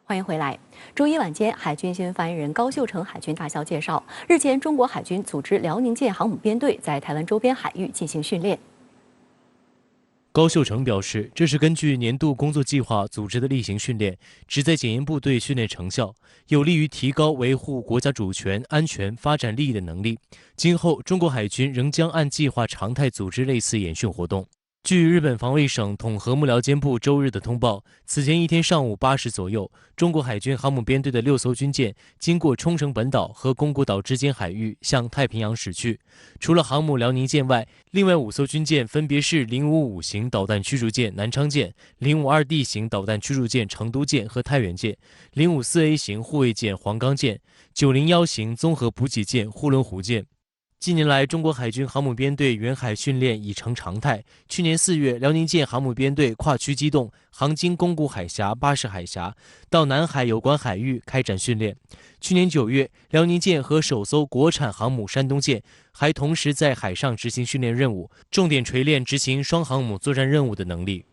欢迎回来。周一晚间，海军新闻发言人高秀成海军大校介绍，日前中国海军组织辽宁舰航母编队在台湾周边海域进行训练。高秀成表示，这是根据年度工作计划组织的例行训练，旨在检验部队训练成效，有利于提高维护国家主权、安全、发展利益的能力。今后，中国海军仍将按计划常态组织类似演训活动。据日本防卫省统合幕僚监部周日的通报，此前一天上午8时左右，中国海军航母编队的6艘军舰经过冲绳本岛和宫古岛之间海域向太平洋驶去。除了航母辽宁舰外，另外5艘军舰分别是055型导弹驱逐舰南昌舰、052D 型导弹驱逐舰成都舰和太原舰、054A 型护卫舰黄冈舰、901型综合补给舰呼伦湖舰。近年来，中国海军航母编队远海训练已成常态。去年4月，辽宁舰航母编队跨区机动，航经宫古海峡、巴士海峡，到南海有关海域开展训练。去年9月，辽宁舰和首艘国产航母山东舰还同时在海上执行训练任务，重点锤炼执行双航母作战任务的能力。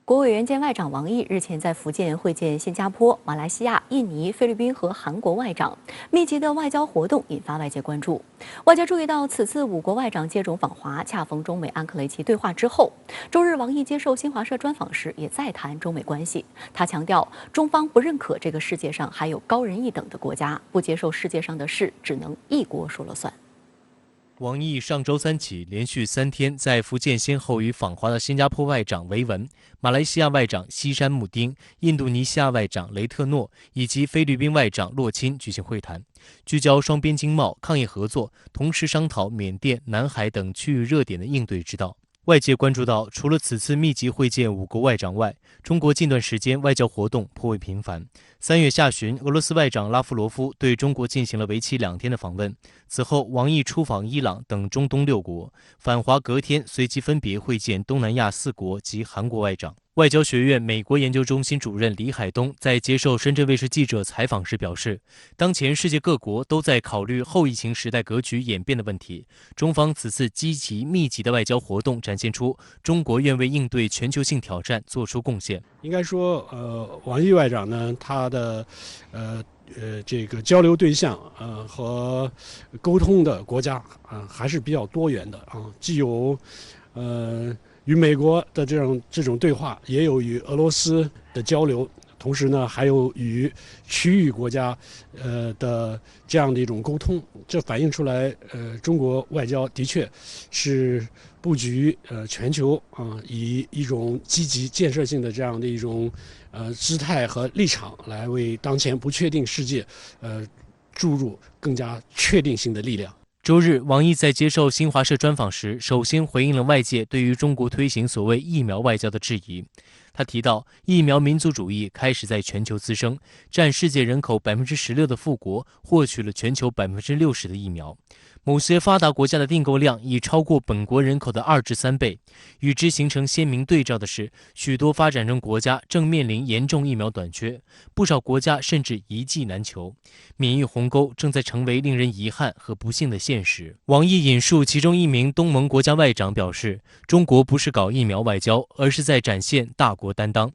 国务委员兼外长王毅日前在福建会见新加坡、马来西亚、印尼、菲律宾和韩国外长，密集的外交活动引发外界关注。外界注意到，此次5国外长接踵访华，恰逢中美安克雷奇对话之后。周日，王毅接受新华社专访时也再谈中美关系。他强调，中方不认可这个世界上还有高人一等的国家，不接受世界上的事只能一国说了算。王毅上周三起连续3天在福建先后与访华的新加坡外长维文、马来西亚外长西山慕丁、印度尼西亚外长雷特诺以及菲律宾外长洛钦举行会谈，聚焦双边经贸、抗疫合作，同时商讨缅甸、南海等区域热点的应对之道。外界关注到，除了此次密集会见5国外长外，中国近段时间外交活动颇为频繁。3月下旬，俄罗斯外长拉夫罗夫对中国进行了为期2天的访问。此后，王毅出访伊朗等中东6国，返华隔天随即分别会见东南亚4国及韩国外长。外交学院美国研究中心主任李海东在接受深圳卫视记者采访时表示，当前世界各国都在考虑后疫情时代格局演变的问题，中方此次积极密集的外交活动展现出中国愿为应对全球性挑战做出贡献。应该说，王毅外长呢，他的这个交流对象和沟通的国家还是比较多元的既有与美国的这种对话，也有与俄罗斯的交流，同时呢，还有与区域国家的这样的一种沟通。这反映出来，中国外交的确是布局全球以一种积极建设性的这样的一种姿态和立场，来为当前不确定世界注入更加确定性的力量。周日，王毅在接受新华社专访时，首先回应了外界对于中国推行所谓疫苗外交的质疑。他提到，疫苗民族主义开始在全球滋生，占世界人口16%的富国获取了全球60%的疫苗。某些发达国家的订购量已超过本国人口的2至3倍。与之形成鲜明对照的是，许多发展中国家正面临严重疫苗短缺，不少国家甚至一剂难求。免疫鸿沟正在成为令人遗憾和不幸的现实。王毅引述其中一名东盟国家外长表示，中国不是搞疫苗外交，而是在展现大国担当。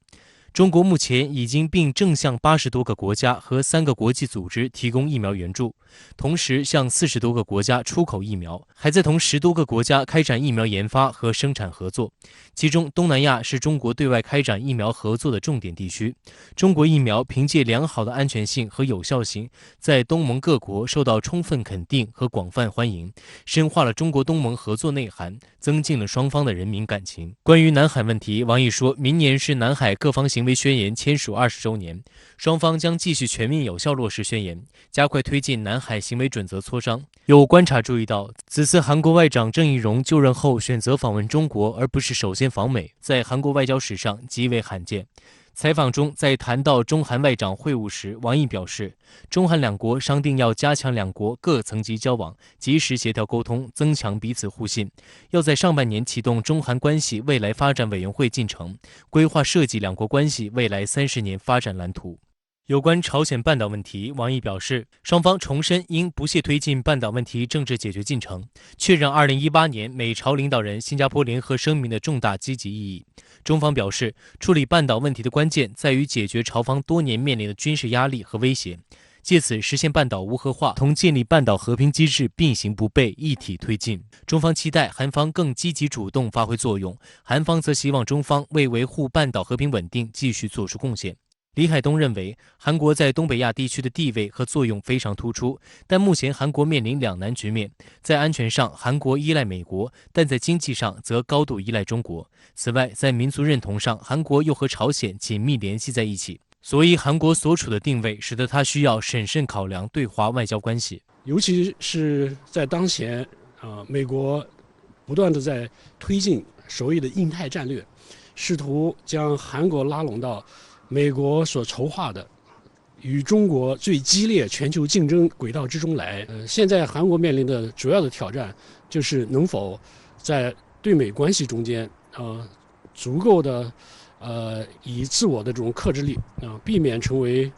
中国目前已经并正向80多个国家和3个国际组织提供疫苗援助，同时向40多个国家出口疫苗，还在同10多个国家开展疫苗研发和生产合作。其中，东南亚是中国对外开展疫苗合作的重点地区。中国疫苗凭借良好的安全性和有效性，在东盟各国受到充分肯定和广泛欢迎，深化了中国东盟合作内涵，增进了双方的人民感情。关于南海问题，王毅说，明年是南海各方行为宣言签署20周年，双方将继续全面有效落实宣言，加快推进南海行为准则磋商。有观察注意到，此次韩国外长郑义溶就任后选择访问中国，而不是首先访美，在韩国外交史上极为罕见。采访中，在谈到中韩外长会晤时，王毅表示，中韩2国商定要加强2国各层级交往，及时协调沟通，增强彼此互信。要在上半年启动中韩关系未来发展委员会进程，规划设计2国关系未来30年发展蓝图。有关朝鲜半岛问题，王毅表示，双方重申应不懈推进半岛问题政治解决进程，确认2018年美朝领导人新加坡联合声明的重大积极意义。中方表示，处理半岛问题的关键在于解决朝方多年面临的军事压力和威胁，借此实现半岛无核化同建立半岛和平机制并行不悖、一体推进。中方期待韩方更积极主动发挥作用，韩方则希望中方为维护半岛和平稳定继续做出贡献。李海东认为，韩国在东北亚地区的地位和作用非常突出，但目前韩国面临两难局面：在安全上，韩国依赖美国，但在经济上则高度依赖中国。此外，在民族认同上，韩国又和朝鲜紧密联系在一起，所以韩国所处的定位使得他需要审慎考量对华外交关系。尤其是在当前，美国不断的在推进所谓的印太战略，试图将韩国拉拢到美国所筹划的与中国最激烈全球竞争轨道之中来。现在韩国面临的主要的挑战就是能否在对美关系中间，足够的以自我的这种克制力，避免成为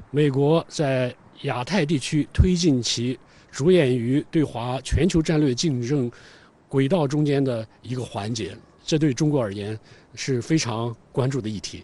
美国在亚太地区推进其着眼于对华全球战略竞争轨道中间的一个环节。这对中国而言是非常关注的议题。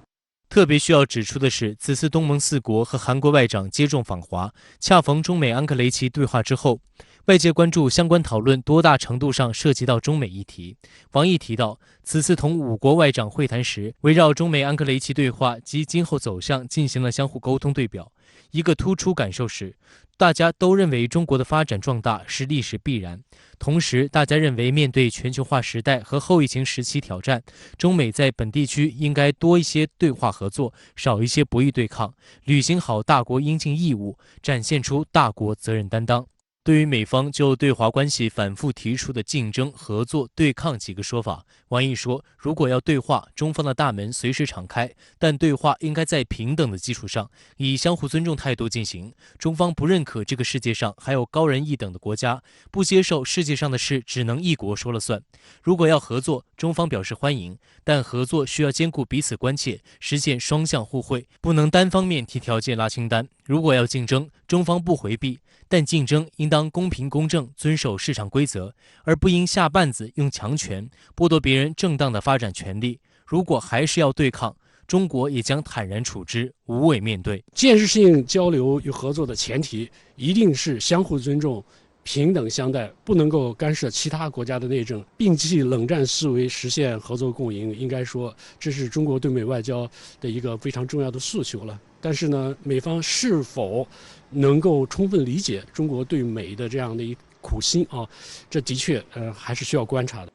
特别需要指出的是，此次东盟4国和韩国外长接种访华，恰逢中美安克雷奇对话之后，外界关注相关讨论多大程度上涉及到中美议题。王毅提到，此次同5国外长会谈时，围绕中美安克雷奇对话及今后走向进行了相互沟通对表。一个突出感受是，大家都认为中国的发展壮大是历史必然，同时大家认为面对全球化时代和后疫情时期挑战，中美在本地区应该多一些对话合作，少一些博弈对抗，履行好大国应尽义务，展现出大国责任担当。对于美方就对华关系反复提出的竞争、合作、对抗几个说法，王毅说，如果要对话，中方的大门随时敞开，但对话应该在平等的基础上，以相互尊重态度进行。中方不认可这个世界上还有高人一等的国家，不接受世界上的事只能一国说了算。如果要合作，中方表示欢迎，但合作需要兼顾彼此关切，实现双向互惠，不能单方面提条件拉清单。如果要竞争，中方不回避，但竞争应当公平公正，遵守市场规则，而不应下绊子用强权剥夺别人正当的发展权利。如果还是要对抗，中国也将坦然处之，无畏面对。建设性交流与合作的前提一定是相互尊重、平等相待，不能够干涉其他国家的内政，摒弃冷战思维，实现合作共赢。应该说，这是中国对美外交的一个非常重要的诉求了。但是呢，美方是否能够充分理解中国对美的这样的一苦心啊，这的确还是需要观察的。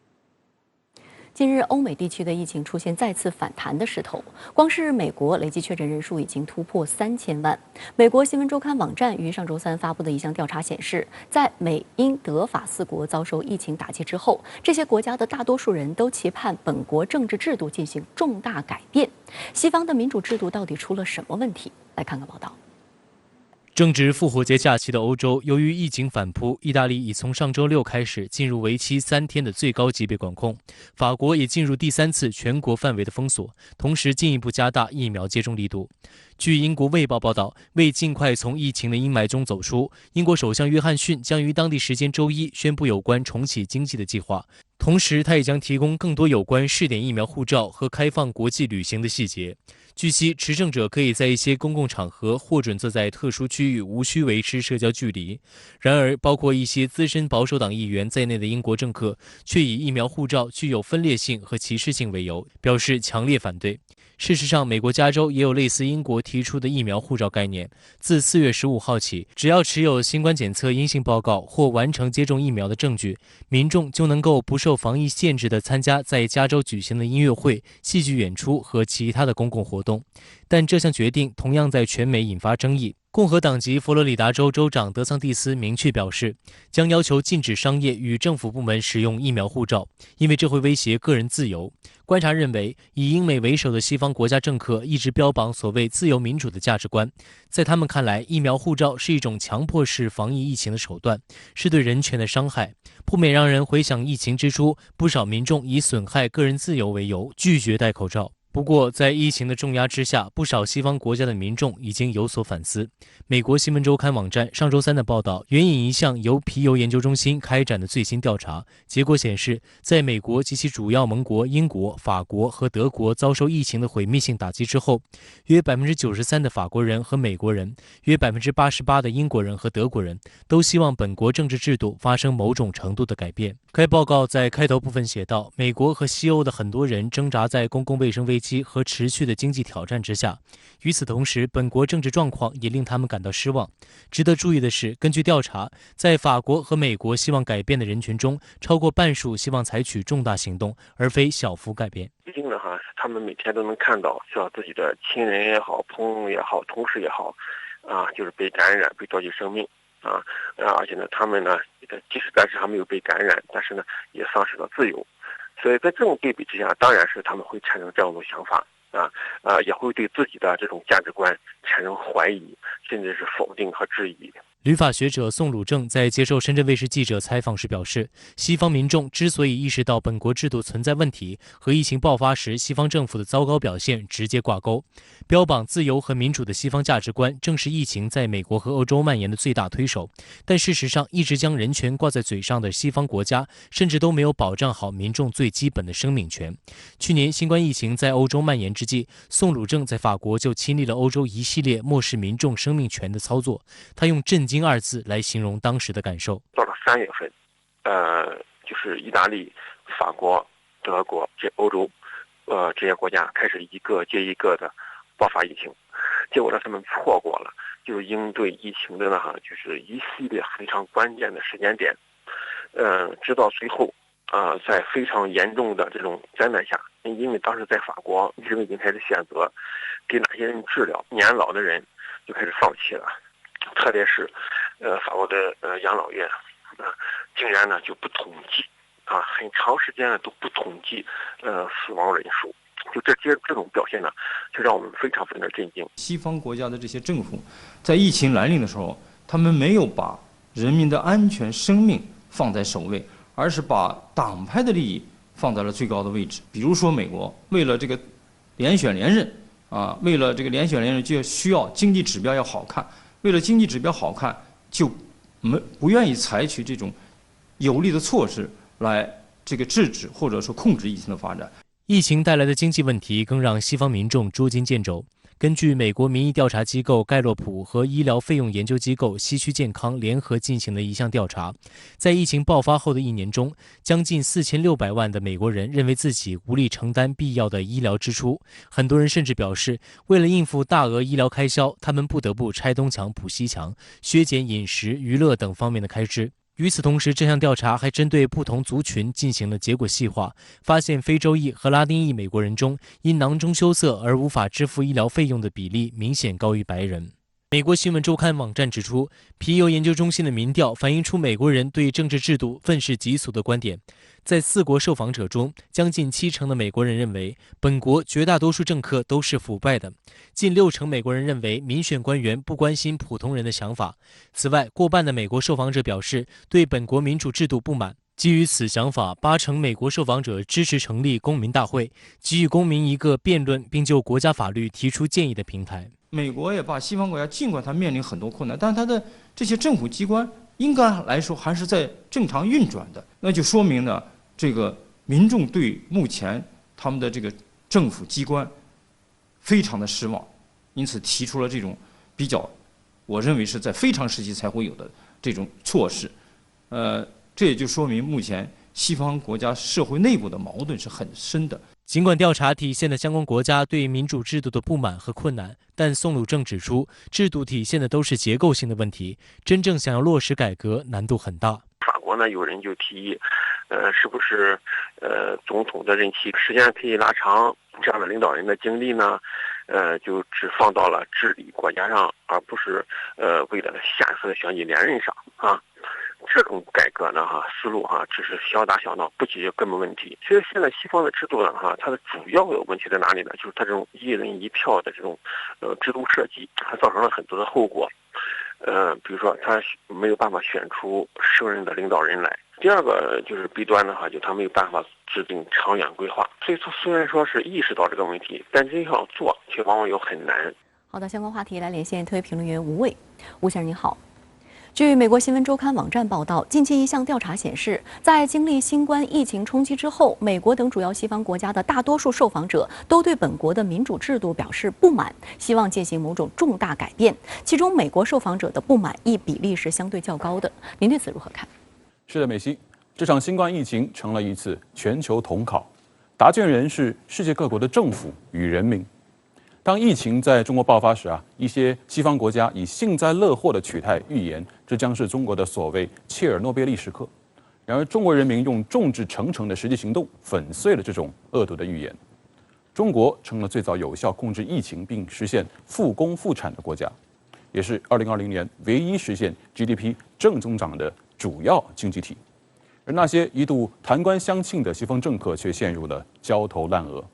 近日，欧美地区的疫情出现再次反弹的势头，光是美国累计确诊人数已经突破3000万。美国新闻周刊网站于上周3发布的一项调查显示，在美、英、德、法4国遭受疫情打击之后，这些国家的大多数人都期盼本国政治制度进行重大改变。西方的民主制度到底出了什么问题？来看看报道。正值复活节假期的欧洲，由于疫情反扑，意大利已从上周6开始进入为期3天的最高级别管控。法国也进入第3次全国范围的封锁，同时进一步加大疫苗接种力度。据英国《卫报》报道，为尽快从疫情的阴霾中走出，英国首相约翰逊将于当地时间周1宣布有关重启经济的计划。同时，他也将提供更多有关试点疫苗护照和开放国际旅行的细节。据悉，持证者可以在一些公共场合获准坐在特殊区域，无需维持社交距离。然而，包括一些资深保守党议员在内的英国政客却以疫苗护照具有分裂性和歧视性为由，表示强烈反对。事实上，美国加州也有类似英国提出的疫苗护照概念。自4月15号起，只要持有新冠检测阴性报告或完成接种疫苗的证据，民众就能够不受防疫限制地参加在加州举行的音乐会、戏剧演出和其他的公共活动。但这项决定同样在全美引发争议。共和党籍佛罗里达州州长德桑蒂斯明确表示，将要求禁止商业与政府部门使用疫苗护照，因为这会威胁个人自由。观察认为，以英美为首的西方国家政客一直标榜所谓自由民主的价值观，在他们看来，疫苗护照是一种强迫式防疫疫情的手段，是对人权的伤害，不免让人回想疫情之初，不少民众以损害个人自由为由拒绝戴口罩。不不过，在疫情的重压之下，不少西方国家的民众已经有所反思。美国新闻周刊网站上周三的报道援引一项由皮尤研究中心开展的最新调查结果显示，在美国及其主要盟国英国、法国和德国遭受疫情的毁灭性打击之后，约93%的法国人和美国人，约88%的英国人和德国人都希望本国政治制度发生某种程度的改变。该报告在开头部分写道，美国和西欧的很多人挣扎在公共卫生危机和持续的经济挑战之下，与此同时，本国政治状况也令他们感到失望。值得注意的是，根据调查，在法国和美国希望改变的人群中，超过半数希望采取重大行动，而非小幅改变。毕竟呢，他们每天都能看到，像自己的亲人也好、朋友也好、同事也好，就是被感染、被夺去生命。而且呢，他们呢，即使暂时还没有被感染，但是呢，也丧失了自由。所以在这种对比之下，当然是他们会产生这样的想法，也会对自己的这种价值观产生怀疑，甚至是否定和质疑。旅法学者宋鲁正在接受深圳卫视记者采访时表示，西方民众之所以意识到本国制度存在问题，和疫情爆发时西方政府的糟糕表现直接挂钩。标榜自由和民主的西方价值观正是疫情在美国和欧洲蔓延的最大推手，但事实上，一直将人权挂在嘴上的西方国家，甚至都没有保障好民众最基本的生命权。去年新冠疫情在欧洲蔓延之际，宋鲁正在法国就亲历了欧洲一系列漠视民众生命权的操作，他用震惊2字来形容当时的感受。到了3月份，就是意大利、法国、德国这欧洲，这些国家开始一个接一个的爆发疫情，结果呢，他们错过了就是应对疫情的就是一系列非常关键的时间点，直到最后，在非常严重的这种灾难下，因为当时在法国，医生已经开始选择给哪些人治疗，年老的人就开始放弃了。特别是，法国的养老院，竟然呢就不统计，很长时间呢都不统计，死亡人数，就这种表现呢，就让我们非常的震惊。西方国家的这些政府，在疫情来临的时候，他们没有把人民的安全生命放在首位，而是把党派的利益放在了最高的位置。比如说美国，为了这个连选连任，为了这个连选连任就需要经济指标要好看。为了经济指标好看，就不愿意采取这种有力的措施来这个制止或者说控制疫情的发展。疫情带来的经济问题更让西方民众捉襟见肘。根据美国民意调查机构盖洛普和医疗费用研究机构西区健康联合进行的一项调查，在疫情爆发后的1年中，将近4600万的美国人认为自己无力承担必要的医疗支出。很多人甚至表示，为了应付大额医疗开销，他们不得不拆东墙补西墙，削减饮食、娱乐等方面的开支。与此同时，这项调查还针对不同族群进行了结果细化，发现非洲裔和拉丁裔美国人中，因囊中羞涩而无法支付医疗费用的比例明显高于白人。美国新闻周刊网站指出，皮尤研究中心的民调反映出美国人对政治制度愤世嫉俗的观点。在4国受访者中，将近70%的美国人认为本国绝大多数政客都是腐败的，近60%美国人认为民选官员不关心普通人的想法。此外，过半的美国受访者表示对本国民主制度不满。基于此想法，80%美国受访者支持成立公民大会，给予公民一个辩论并就国家法律提出建议的平台。美国也罢，西方国家尽管它面临很多困难，但它的这些政府机关应该来说还是在正常运转的，那就说明呢，这个民众对目前他们的这个政府机关非常的失望，因此提出了这种比较，我认为是在非常时期才会有的这种措施，这也就说明目前西方国家社会内部的矛盾是很深的。尽管调查体现了相关国家对民主制度的不满和困难，但宋鲁正指出，制度体现的都是结构性的问题，真正想要落实改革难度很大。法国呢，有人就提议，是不是总统的任期时间可以拉长？这样的领导人的精力呢，就只放到了治理国家上，而不是为了下一次的选举连任上啊。这种改革呢，思路只是小打小闹，不解决根本问题。其实现在西方的制度呢，它的主要的问题在哪里呢？就是它这种一人一票的这种制度设计，它造成了很多的后果。比如说他没有办法选出胜任的领导人来。第二个就是弊端的话，就他没有办法制定长远规划。所以说，虽然说是意识到这个问题，但真要做却往往又很难。好的，相关话题来连线特约评论员吴卫。吴先生您好。据美国新闻周刊网站报道，近期一项调查显示，在经历新冠疫情冲击之后，美国等主要西方国家的大多数受访者都对本国的民主制度表示不满，希望进行某种重大改变。其中，美国受访者的不满意比例是相对较高的。您对此如何看？是的，美西，这场新冠疫情成了一次全球统考，答卷人是世界各国的政府与人民。当疫情在中国爆发时一些西方国家以幸灾乐祸的取态预言，这将是中国的所谓切尔诺贝利时刻。然而，中国人民用众志成城的实际行动粉碎了这种恶毒的预言。中国成了最早有效控制疫情并实现复工复产的国家，也是2020年唯一实现 GDP 正增长的主要经济体。而那些一度弹冠相庆的西方政客却陷入了焦头烂额。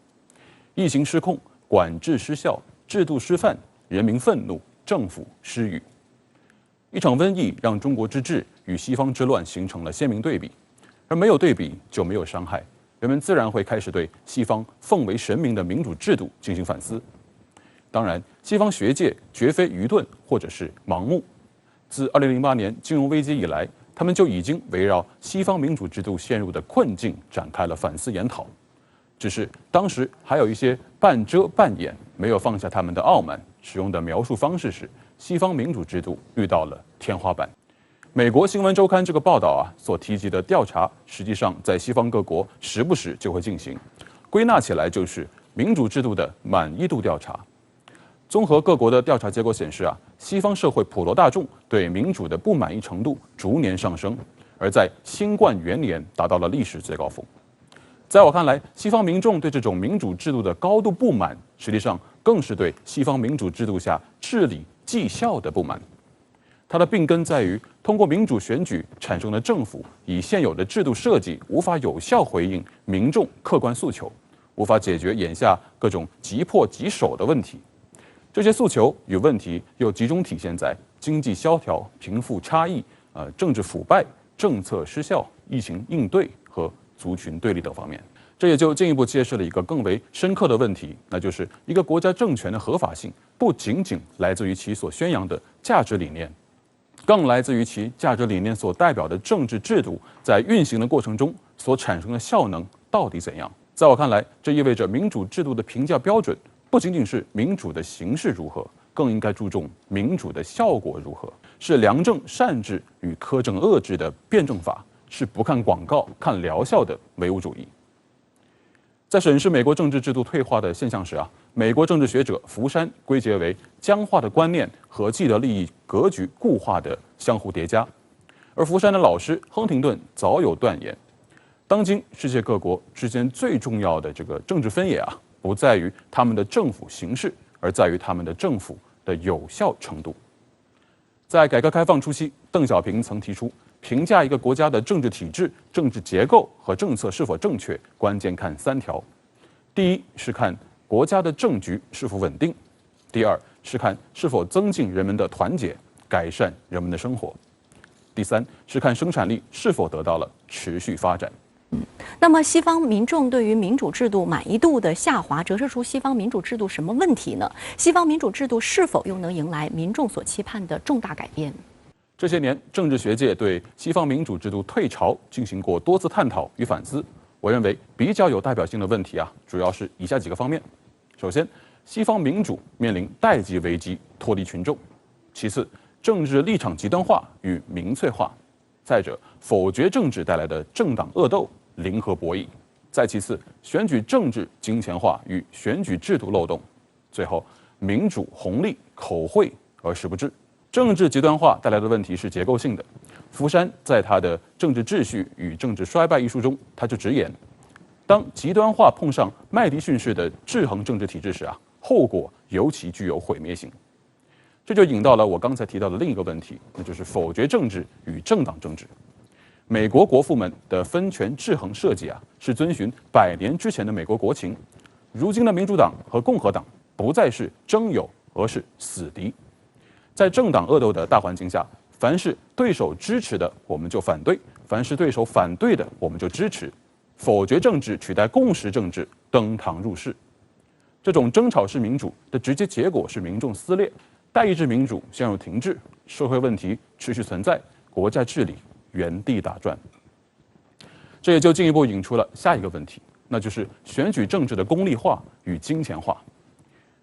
疫情失控，管制失效，制度失范，人民愤怒，政府失语。一场瘟疫让中国之治与西方之乱形成了鲜明对比，而没有对比就没有伤害，人们自然会开始对西方奉为神明的民主制度进行反思。当然，西方学界绝非愚钝或者是盲目，自2008年金融危机以来，他们就已经围绕西方民主制度陷入的困境展开了反思研讨。只是当时还有一些半遮半掩，没有放下他们的傲慢，使用的描述方式是西方民主制度遇到了天花板。美国新闻周刊这个报道所提及的调查，实际上在西方各国时不时就会进行，归纳起来就是民主制度的满意度调查。综合各国的调查结果显示西方社会普罗大众对民主的不满意程度逐年上升，而在新冠元年达到了历史最高峰。在我看来，西方民众对这种民主制度的高度不满，实际上更是对西方民主制度下治理绩效的不满。它的病根在于，通过民主选举产生的政府，以现有的制度设计无法有效回应民众客观诉求，无法解决眼下各种急迫棘手的问题。这些诉求与问题又集中体现在经济萧条、贫富差异、政治腐败、政策失效、疫情应对和族群对立等方面。这也就进一步揭示了一个更为深刻的问题，那就是一个国家政权的合法性不仅仅来自于其所宣扬的价值理念，更来自于其价值理念所代表的政治制度在运行的过程中所产生的效能到底怎样。在我看来，这意味着民主制度的评价标准不仅仅是民主的形式如何，更应该注重民主的效果如何，是良政善治与苛政恶治的辩证法，是不看广告看疗效的唯物主义。在审视美国政治制度退化的现象时美国政治学者福山归结为僵化的观念和既得利益格局固化的相互叠加。而福山的老师亨廷顿早有断言，当今世界各国之间最重要的这个政治分野不在于他们的政府形式，而在于他们的政府的有效程度。在改革开放初期，邓小平曾提出，评价一个国家的政治体制、政治结构和政策是否正确，关键看3条：第一是看国家的政局是否稳定；第二是看是否增进人们的团结，改善人们的生活；第三是看生产力是否得到了持续发展。那么，西方民众对于民主制度满意度的下滑，折射出西方民主制度什么问题呢？西方民主制度是否又能迎来民众所期盼的重大改变？这些年，政治学界对西方民主制度退潮进行过多次探讨与反思。我认为比较有代表性的问题主要是以下几个方面：首先，西方民主面临代际危机，脱离群众；其次，政治立场极端化与民粹化；再者，否决政治带来的政党恶斗、零和博弈；再其次，选举政治金钱化与选举制度漏洞；最后，民主红利口惠而实不至。政治极端化带来的问题是结构性的。福山在他的《政治秩序与政治衰败》一书中，他就直言，当极端化碰上麦迪逊式的制衡政治体制时后果尤其具有毁灭性。这就引到了我刚才提到的另一个问题，那就是否决政治与政党政治。美国国父们的分权制衡设计是遵循100年之前的美国国情。如今的民主党和共和党不再是争友，而是死敌。在政党恶斗的大环境下，凡是对手支持的我们就反对，凡是对手反对的我们就支持，否决政治取代共识政治登堂入室。这种争吵式民主的直接结果是民众撕裂，代议制民主陷入停滞，社会问题持续存在，国家治理原地打转。这也就进一步引出了下一个问题，那就是选举政治的功利化与金钱化。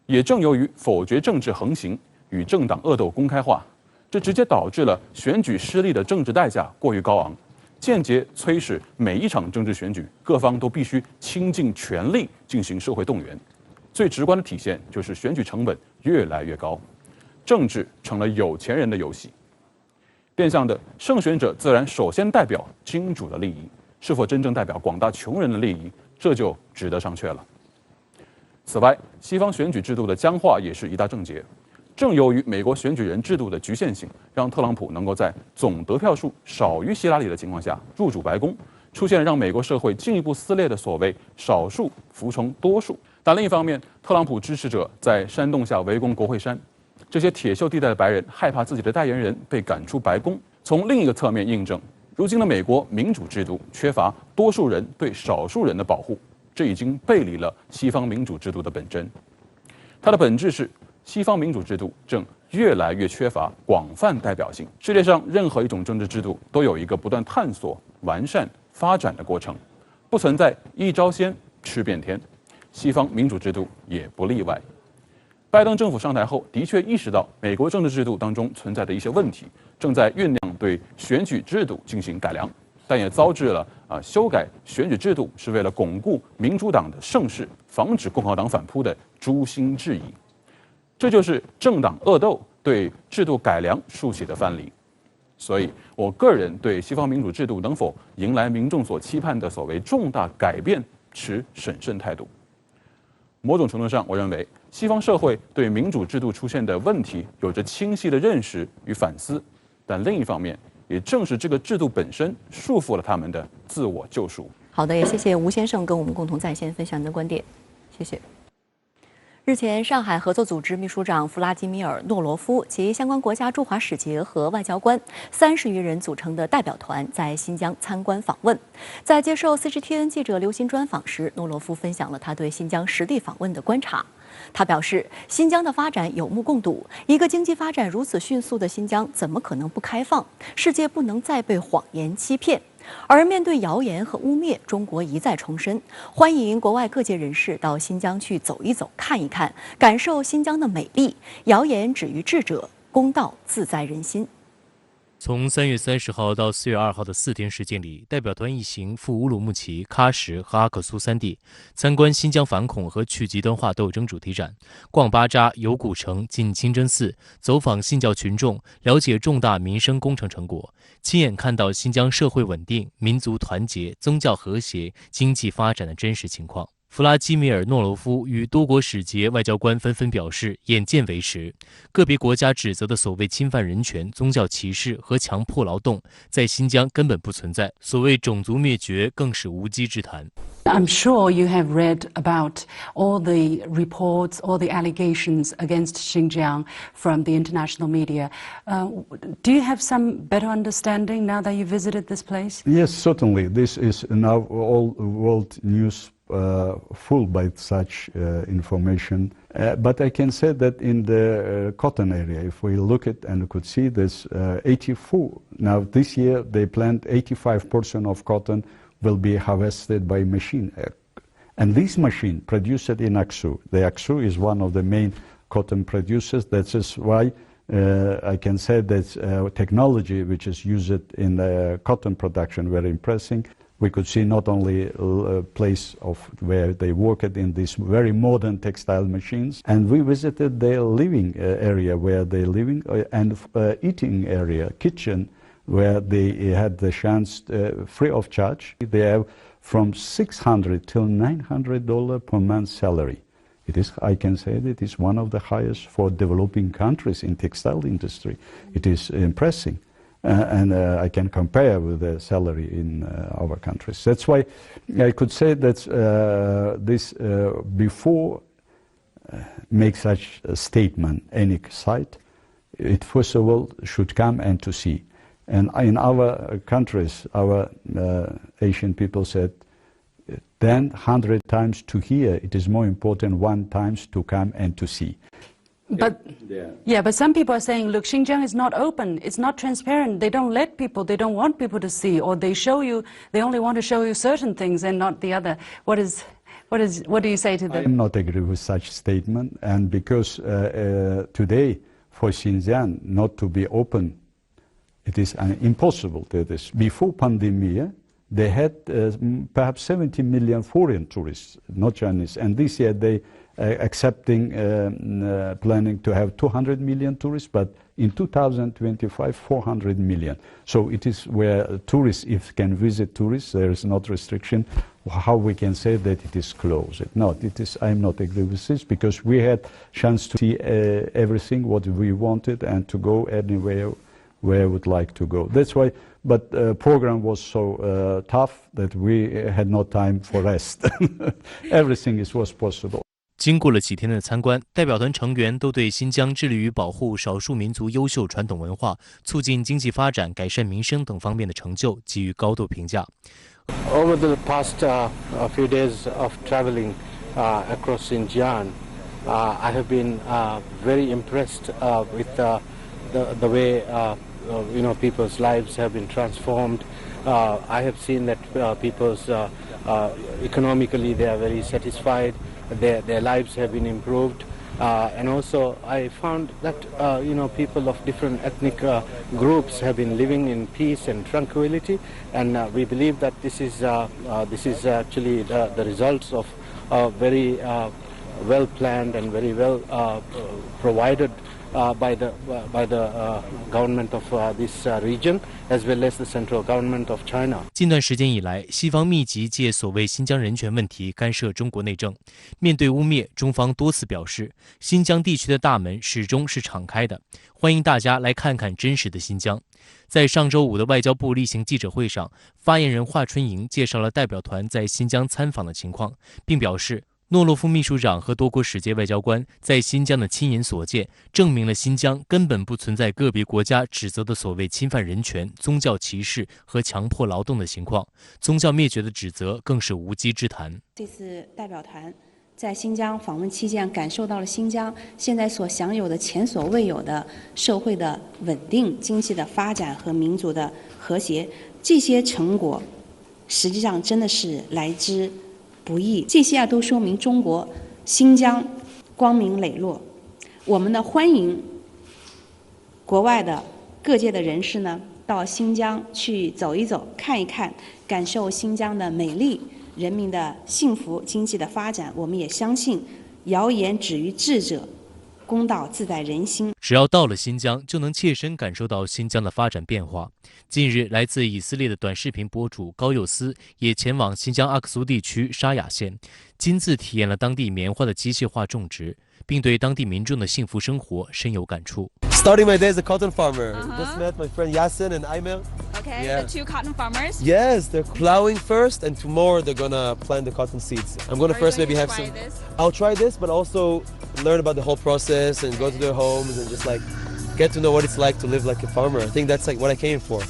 也正由于否决政治横行与政党恶斗公开化，这直接导致了选举失利的政治代价过于高昂，间接催使每一场政治选举各方都必须倾尽全力进行社会动员。最直观的体现就是选举成本越来越高，政治成了有钱人的游戏。变相的，胜选者自然首先代表金主的利益，是否真正代表广大穷人的利益，这就值得商榷了。此外，西方选举制度的僵化也是一大症结。正由于美国选举人制度的局限性，让特朗普能够在总得票数少于希拉里的情况下入主白宫，出现让美国社会进一步撕裂的所谓少数服从多数。但另一方面，特朗普支持者在山洞下围攻国会山，这些铁锈地带的白人害怕自己的代言人被赶出白宫。从另一个侧面印证，如今的美国民主制度缺乏多数人对少数人的保护，这已经背离了西方民主制度的本真。它的本质是，西方民主制度正越来越缺乏广泛代表性。世界上任何一种政治制度都有一个不断探索、完善、发展的过程，不存在一招鲜吃遍天。西方民主制度也不例外。拜登政府上台后，的确意识到美国政治制度当中存在的一些问题，正在酝酿对选举制度进行改良，但也遭致了修改选举制度是为了巩固民主党的盛世，防止共和党反扑的诛心质疑。这就是政党恶斗对制度改良竖起的藩篱。所以，我个人对西方民主制度能否迎来民众所期盼的所谓重大改变持审慎态度。某种程度上，我认为西方社会对民主制度出现的问题有着清晰的认识与反思，但另一方面，也正是这个制度本身束缚了他们的自我救赎。好的，也谢谢吴先生跟我们共同在线分享您的观点，谢谢。日前，上海合作组织秘书长弗拉基米尔·诺罗夫及相关国家驻华使节和外交官30余人组成的代表团在新疆参观访问。在接受 CGTN 记者刘鑫专访时，诺罗夫分享了他对新疆实地访问的观察。他表示，新疆的发展有目共睹，一个经济发展如此迅速的新疆，怎么可能不开放？世界不能再被谎言欺骗。而面对谣言和污蔑，中国一再重申，欢迎国外各界人士到新疆去走一走、看一看，感受新疆的美丽。谣言止于智者，公道自在人心。从3月30号到4月2号的4天时间里，代表团一行赴乌鲁木齐、喀什和阿克苏3地，参观新疆反恐和去极端化斗争主题展，逛巴扎、游古城、进清真寺，走访信教群众，了解重大民生工程成果，亲眼看到新疆社会稳定、民族团结、宗教和谐、经济发展的真实情况。弗拉基米尔·诺罗夫与多国使节、外交官纷纷表示，眼见为实。个别国家指责的所谓侵犯人权、宗教歧视和强迫劳动，在新疆根本不存在。所谓种族灭绝，更是无稽之谈。I'm sure you have read about all the reports, all the allegations against Xinjiang from the international media. Do you have some better understanding now that you visited this place? Yes, certainly. This is now all world news full by such information. But I can say that in the cotton area, if we look at and could see this 84, now this year they planned 85% of cotton will be harvested by machine. And this machine produced in Aksu. The Aksu is one of the main cotton producers. That is why I can say that technology which is used in cotton production very impressive. We could see not only a place of where they worked in these very modern textile machines, and we visited their living area where they're living and eating area, kitchen, where they had the chance free of charge. They have from $600 till $900 per month salary. It is, I can say that it is one of the highest for developing countries in textile industry. It is impressive. And I can compare with the salary in our countries. That's why I could say that this before make such a statement any site, it first of all should come and to see. And in our countries, our Asian people said, then 100 times to hear, it is more important 1 times to come and to see. But but some people are saying, look, Xinjiang is not open, it's not transparent, they don't let people, they don't want people to see, or they only want to show you certain things and not the other. What do you say to them? I am not agree with such statement, and because today for Xinjiang not to be open, it is impossible to this. Before pandemic, they had perhaps 70 million foreign tourists, not Chinese, and this year they accepting planning to have 200 million tourists, but in 2025 400 million. So it is where tourists, if can visit tourists, there is not restriction. How we can say that it is closed? No, it is. I am not agree with this, because we had chance to see everything what we wanted and to go anywhere where I would like to go. That's why. But the program was so tough that we had no time for rest. Everything was possible. 经过了几天的参观，代表团成员都对新疆致力于保护少数民族优秀传统文化、促进经济发展、改善民生等方面的成就给予高度评价。Over the past few days of traveling across Xinjiang, I have been very impressed with the way people's lives have been transformed. I have seen that people's economically they are very satisfied. Their lives have been improved, and also I found that people of different ethnic groups have been living in peace and tranquility, and we believe that this is actually the results of very well planned and very well provided by the government of this region, as well as the central government of China. 近段时间以来，西方密集借所谓新疆人权问题干涉中国内政。面对污蔑，中方多次表示，新疆地区的大门始终是敞开的，欢迎大家来看看真实的新疆。在上周五的外交部例行记者会上，发言人华春莹介绍了代表团在新疆参访的情况，并表示，诺洛夫秘书长和多国使节外交官在新疆的亲眼所见，证明了新疆根本不存在个别国家指责的所谓侵犯人权、宗教歧视和强迫劳动的情况，宗教灭绝的指责更是无稽之谈。这次代表团在新疆访问期间，感受到了新疆现在所享有的前所未有的社会的稳定、经济的发展和民族的和谐，这些成果实际上真的是来之不易，这些都说明中国新疆光明磊落。我们呢欢迎国外的各界的人士呢到新疆去走一走、看一看，感受新疆的美丽、人民的幸福、经济的发展。我们也相信，谣言止于智者，公道自在人心。只要到了新疆，就能切身感受到新疆的发展变化。近日，来自以色列的短视频博主高佑思也前往新疆阿克苏地区沙雅县，亲自体验了当地棉花的机械化种植，并对当地民众的幸福生活深有感触。Starting my day as a cotton farmer. Just met my friend Yasin and Aimel. Okay, the two cotton farmers? Yes, they're plowing first, and tomorrow they're gonna plant the cotton seeds. I'm gonna first maybe have some. I'll try this, but also learn about the whole process and go to their homes and just like get to know what it's like to live like a farmer. I think that's like what I came for.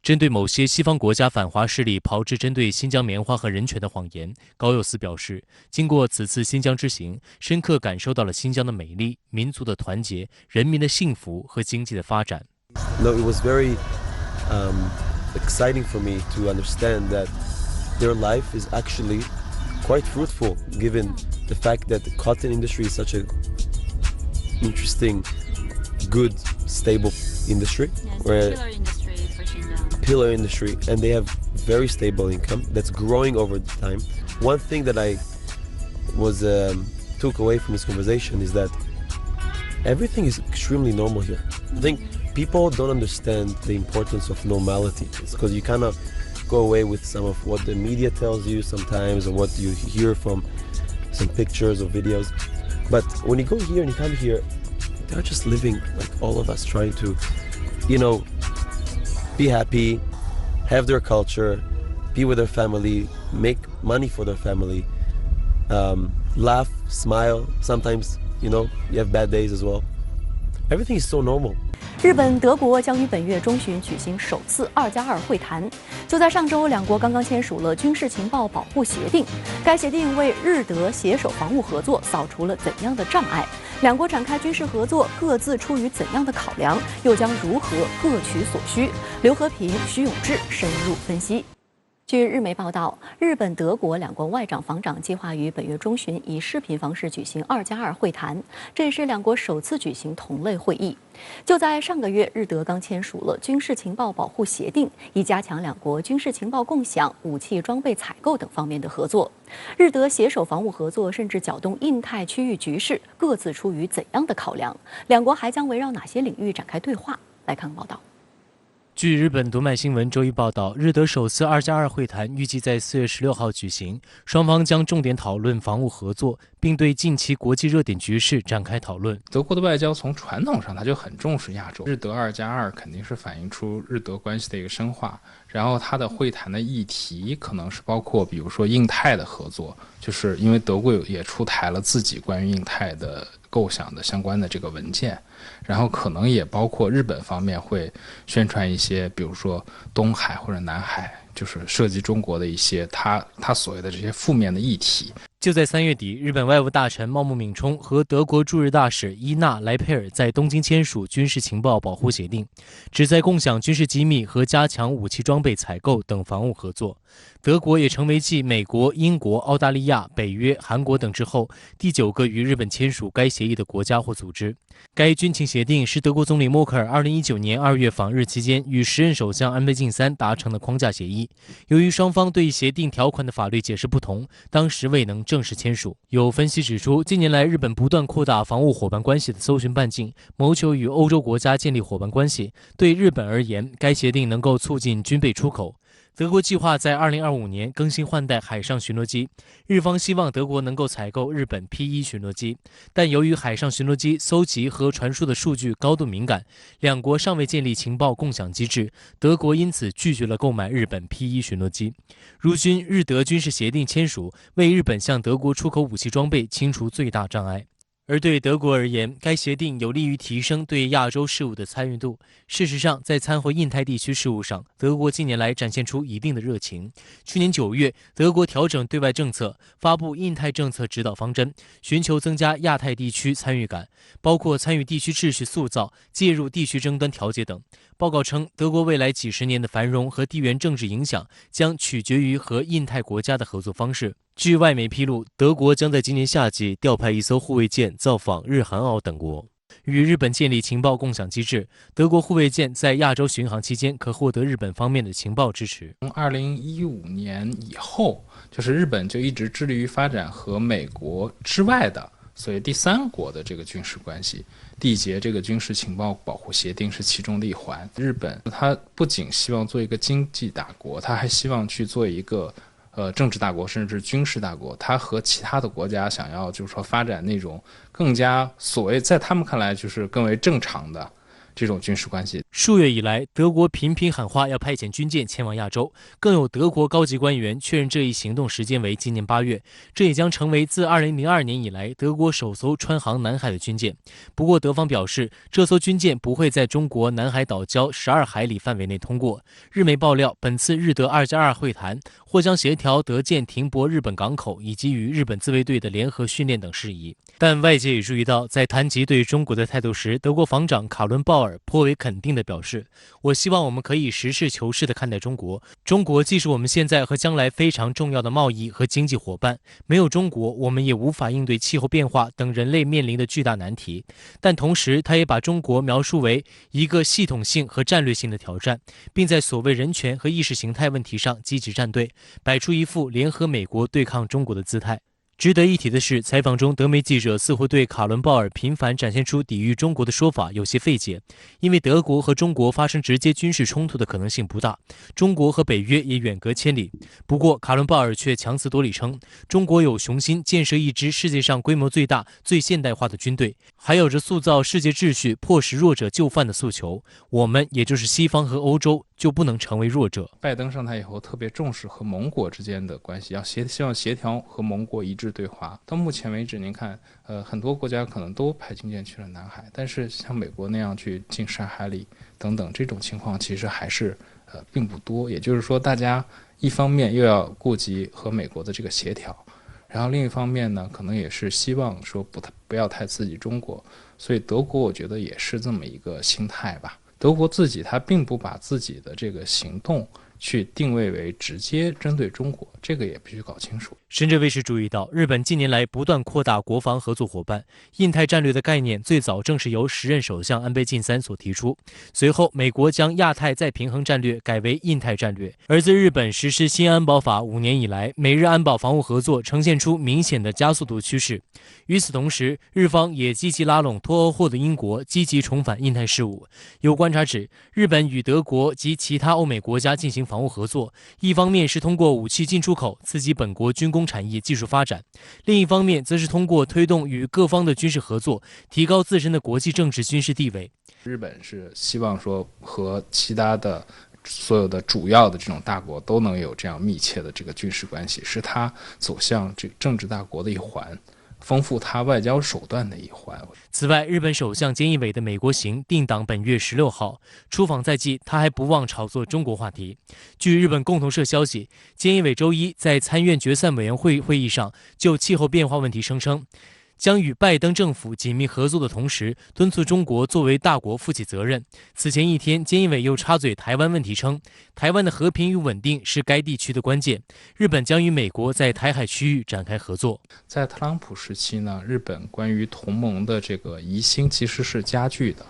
针对某些西方国家反华势力炮制针对新疆棉花和人权的谎言，高佑思表示，经过此次新疆之行，深刻感受到了新疆的美丽、民族的团结、人民的幸福和经济的发展。No, it was very exciting for me to understand that their life is actually quite fruitful, given the fact that the cotton industry is such a interesting, good, stable industry. Yes, pillar industry, and they have very stable income that's growing over the time. One thing that I was took away from this conversation is that everything is extremely normal here. I think people don't understand the importance of normality. It's because you kind of go away with some of what the media tells you sometimes, or what you hear from some pictures or videos. But when you go here and you come here, they're just living like all of us, trying to, be happy, have their culture, be with their family, make money for their family, laugh, smile. Sometimes, you have bad days as well. everything is so normal. 日本、德国将于本月中旬举行首次2+2会谈。就在上周，两国刚刚签署了军事情报保护协定。该协定为日德携手防务合作扫除了怎样的障碍？两国展开军事合作各自出于怎样的考量？又将如何各取所需？刘和平、徐永志深入分析。据日媒报道，日本、德国两国外长、防长计划于本月中旬以视频方式举行2+2会谈，这也是两国首次举行同类会议。就在上个月，日德刚签署了军事情报保护协定，以加强两国军事情报共享、武器装备采购等方面的合作。日德携手防务合作，甚至搅动印太区域局势，各自出于怎样的考量？两国还将围绕哪些领域展开对话？来看报道。据日本读卖新闻周一报道，日德首次2+2会谈预计在4月16号举行，双方将重点讨论防务合作，并对近期国际热点局势展开讨论。德国的外交从传统上它就很重视亚洲，日德2+2肯定是反映出日德关系的一个深化。然后它的会谈的议题可能是包括，比如说印太的合作，就是因为德国也出台了自己关于印太的构想的相关的这个文件，然后可能也包括日本方面会宣传一些，比如说东海或者南海，就是涉及中国的一些他所谓的这些负面的议题。就在3月底，日本外务大臣茂木敏充和德国驻日大使伊纳莱佩尔在东京签署军事情报保护协定，旨在共享军事机密和加强武器装备采购等防务合作。德国也成为继美国、英国、澳大利亚、北约、韩国等之后第9个与日本签署该协议的国家或组织。该军情协定是德国总理默克尔2019年2月访日期间与时任首相安倍晋三达成的框架协议。由于双方对协定条款的法律解释不同，当时未能正式签署。有分析指出，近年来日本不断扩大防务伙伴关系的搜寻半径，谋求与欧洲国家建立伙伴关系。对日本而言，该协定能够促进军备出口。德国计划在2025年更新换代海上巡逻机，日方希望德国能够采购日本 P1 巡逻机，但由于海上巡逻机搜集和传输的数据高度敏感，两国尚未建立情报共享机制，德国因此拒绝了购买日本 P1 巡逻机。如今日德军事协定签署，为日本向德国出口武器装备清除最大障碍。而对德国而言，该协定有利于提升对亚洲事务的参与度。事实上，在参会印太地区事务上，德国近年来展现出一定的热情。去年9月，德国调整对外政策，发布印太政策指导方针，寻求增加亚太地区参与感，包括参与地区秩序塑造、介入地区争端调解等。报告称，德国未来几十年的繁荣和地缘政治影响将取决于和印太国家的合作方式。据外媒披露，德国将在今年夏季调派一艘护卫舰造访日韩澳等国，与日本建立情报共享机制。德国护卫舰在亚洲巡航期间可获得日本方面的情报支持。从2015年以后，就是日本就一直致力于发展和美国之外的所谓第三国的这个军事关系，缔结这个军事情报保护协定是其中的一环。日本它不仅希望做一个经济大国，它还希望去做一个政治大国，甚至是军事大国。它和其他的国家想要就是说发展那种更加所谓在他们看来就是更为正常的这种军事关系。数月以来，德国频频喊话要派遣军舰前往亚洲，更有德国高级官员确认这一行动时间为今年8月，这也将成为自2002年以来德国首艘穿航南海的军舰。不过，德方表示，这艘军舰不会在中国南海岛礁12海里范围内通过。日媒爆料，本次日德2+2会谈或将协调德舰停泊日本港口以及与日本自卫队的联合训练等事宜。但外界也注意到，在谈及对中国的态度时，德国防长卡伦鲍尔颇为肯定地表示，我希望我们可以实事求是地看待中国。中国既是我们现在和将来非常重要的贸易和经济伙伴，没有中国，我们也无法应对气候变化等人类面临的巨大难题。但同时，他也把中国描述为一个系统性和战略性的挑战，并在所谓人权和意识形态问题上积极站队，摆出一副联合美国对抗中国的姿态。值得一提的是，采访中德媒记者似乎对卡伦鲍尔频繁展现出抵御中国的说法有些费解，因为德国和中国发生直接军事冲突的可能性不大，中国和北约也远隔千里。不过，卡伦鲍尔却强词夺理称，中国有雄心建设一支世界上规模最大、最现代化的军队，还有着塑造世界秩序、迫使弱者就范的诉求。我们，也就是西方和欧洲，就不能成为弱者。拜登上台以后特别重视和盟国之间的关系，希望协调和盟国一致对华。到目前为止，您看，很多国家可能都派军舰去了南海，但是像美国那样去进山海里等等这种情况，其实还是并不多。也就是说，大家一方面又要顾及和美国的这个协调，然后另一方面呢，可能也是希望说不要太刺激中国。所以德国我觉得也是这么一个心态吧。德国自己他并不把自己的这个行动去定位为直接针对中国，这个也必须搞清楚。深圳卫视注意到，日本近年来不断扩大国防合作伙伴，印太战略的概念最早正是由时任首相安倍晋三所提出。随后，美国将亚太再平衡战略改为印太战略。而自日本实施新安保法5年以来，美日安保防务合作呈现出明显的加速度趋势。与此同时，日方也积极拉拢脱欧后的英国，积极重返印太事务。有观察指，日本与德国及其他欧美国家进行防务合作，一方面是通过武器进出口刺激本国军工产业技术发展，另一方面则是通过推动与各方的军事合作，提高自身的国际政治军事地位。日本是希望说和其他的所有的主要的这种大国都能有这样密切的这个军事关系，是他走向这个政治大国的一环，丰富他外交手段的一环。此外，日本首相菅义伟的美国行定档本月16号，出访在即，他还不忘炒作中国话题。据日本共同社消息，菅义伟周一在参院决算委员会会议上就气候变化问题声称，将与拜登政府紧密合作的同时，敦促中国作为大国负起责任。此前一天，菅义伟又插嘴台湾问题称，台湾的和平与稳定是该地区的关键，日本将与美国在台海区域展开合作。在特朗普时期呢，日本关于同盟的这个疑心其实是加剧的。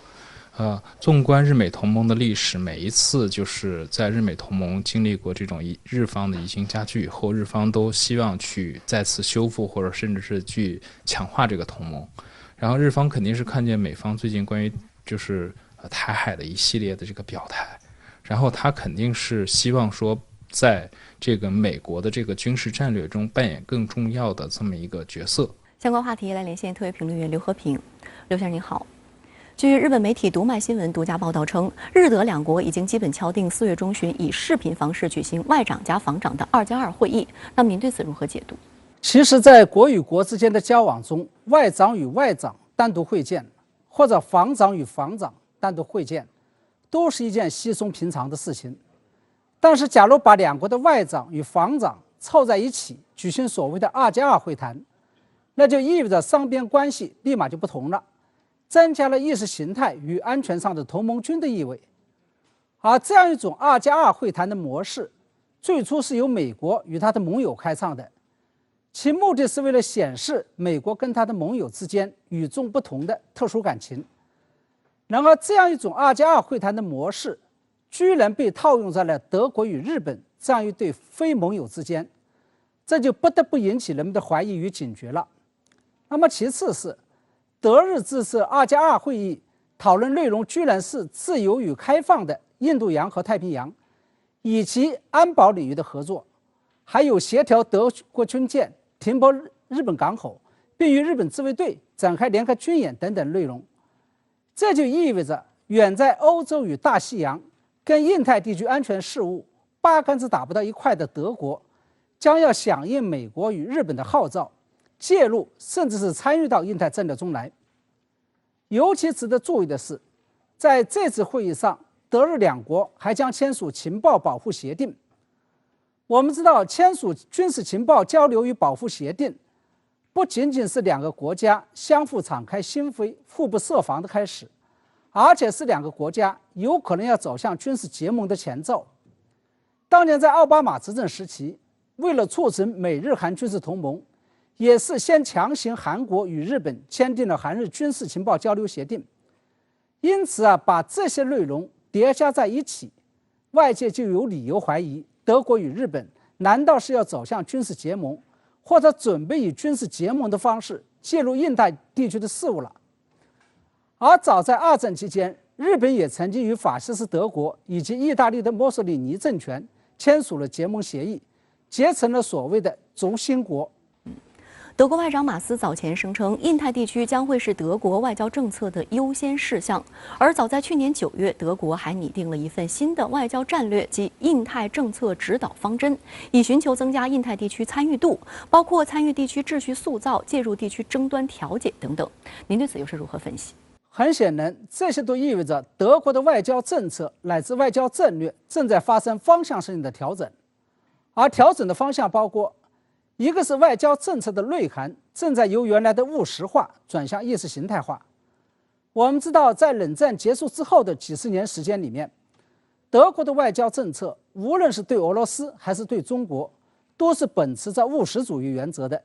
纵观日美同盟的历史，每一次就是在日美同盟经历过这种日方的疑心加剧以后，日方都希望去再次修复或者甚至是去强化这个同盟。然后日方肯定是看见美方最近关于就是台海的一系列的这个表态，然后他肯定是希望说在这个美国的这个军事战略中扮演更重要的这么一个角色。相关话题来连线特约评论员刘和平。刘先生您好。据日本媒体读卖新闻独家报道称，日德两国已经基本敲定4月中旬以视频方式举行外长加防长的2+2会议。那么您对此如何解读？其实，在国与国之间的交往中，外长与外长单独会见，或者防长与防长单独会见，都是一件稀松平常的事情。但是，假如把两国的外长与防长凑在一起举行所谓的2+2会谈，那就意味着双边关系立马就不同了。增加了意识形态与安全上的同盟军的意味，而这样一种2+2会谈的模式，最初是由美国与他的盟友开创的，其目的是为了显示美国跟他的盟友之间与众不同的特殊感情。然而，这样一种2+2会谈的模式，居然被套用在了德国与日本这样一对非盟友之间，这就不得不引起人们的怀疑与警觉了。那么，其次是德日这次2+2会议讨论内容居然是自由与开放的印度洋和太平洋，以及安保领域的合作，还有协调德国军舰停泊日本港口，并与日本自卫队展开联合军演等等内容。这就意味着远在欧洲与大西洋跟印太地区安全事务八竿子打不到一块的德国，将要响应美国与日本的号召，介入甚至是参与到印太战略中来。尤其值得注意的是，在这次会议上，德日两国还将签署情报保护协定。我们知道，签署军事情报交流与保护协定，不仅仅是两个国家相互敞开心扉、互不设防的开始，而且是两个国家有可能要走向军事结盟的前兆。当年在奥巴马执政时期，为了促成美日韩军事同盟，也是先强行韩国与日本签订了韩日军事情报交流协定。因此把这些内容叠加在一起，外界就有理由怀疑德国与日本难道是要走向军事结盟，或者准备以军事结盟的方式介入印太地区的事务了。而早在二战期间，日本也曾经与法西斯德国以及意大利的墨索里尼政权签署了结盟协议，结成了所谓的轴心国。德国外长马斯早前声称，印太地区将会是德国外交政策的优先事项。而早在去年9月，德国还拟定了一份新的外交战略及印太政策指导方针，以寻求增加印太地区参与度，包括参与地区秩序塑造、介入地区争端调解等等。您对此又是如何分析？很显然，这些都意味着德国的外交政策乃至外交战略正在发生方向性的调整，而调整的方向包括：一个是外交政策的内涵正在由原来的务实化转向意识形态化。我们知道，在冷战结束之后的几十年时间里面，德国的外交政策无论是对俄罗斯还是对中国，都是秉持着务实主义原则的。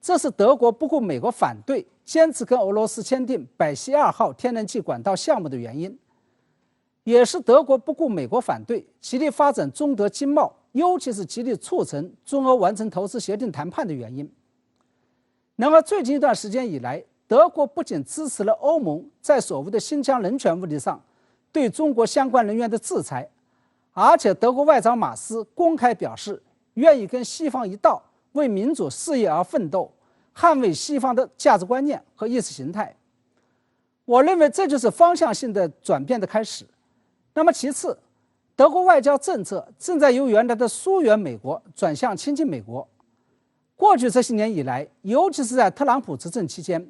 这是德国不顾美国反对，坚持跟俄罗斯签订北溪2号天然气管道项目的原因，也是德国不顾美国反对，极力发展中德经贸，尤其是极力促成中俄完成投资协定谈判的原因。然而，最近一段时间以来，德国不仅支持了欧盟在所谓的新疆人权问题上对中国相关人员的制裁，而且德国外长马斯公开表示愿意跟西方一道为民主事业而奋斗，捍卫西方的价值观念和意识形态。我认为这就是方向性的转变的开始。那么其次，德国外交政策正在由原来的疏远美国转向亲近美国。过去这些年以来，尤其是在特朗普执政期间，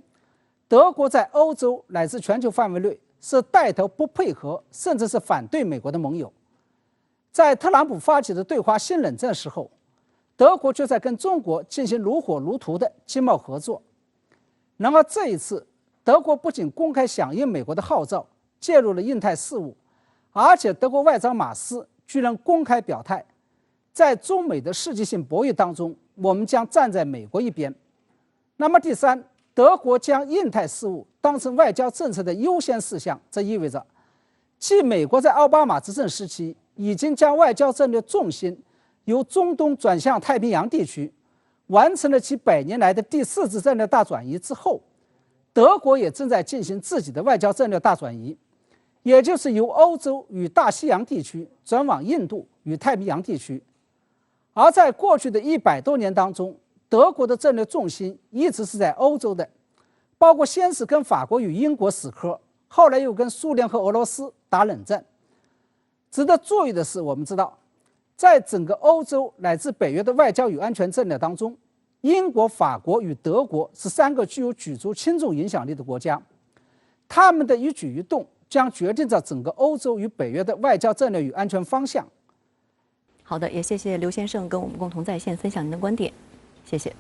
德国在欧洲乃至全球范围内是带头不配合甚至是反对美国的盟友。在特朗普发起的对华新冷战时候，德国就在跟中国进行如火如荼的经贸合作。然而这一次，德国不仅公开响应美国的号召，介入了印太事务，而且德国外长马斯居然公开表态，在中美的世纪性博弈当中，我们将站在美国一边。那么第三，德国将印太事务当成外交政策的优先事项，这意味着，继美国在奥巴马执政时期已经将外交战略重心由中东转向太平洋地区，完成了其100年来的第4次战略大转移之后，德国也正在进行自己的外交战略大转移，也就是由欧洲与大西洋地区转往印度与太平洋地区。而在过去的100多年当中，德国的战略重心一直是在欧洲的，包括先是跟法国与英国死磕，后来又跟苏联和俄罗斯打冷战。值得注意的是，我们知道，在整个欧洲乃至北约的外交与安全战略当中，英国、法国与德国是3个具有举足轻重影响力的国家，他们的一举一动将决定着整个欧洲与北约的外交战略与安全方向。好的，也谢谢刘先生跟我们共同在线分享您的观点，谢谢。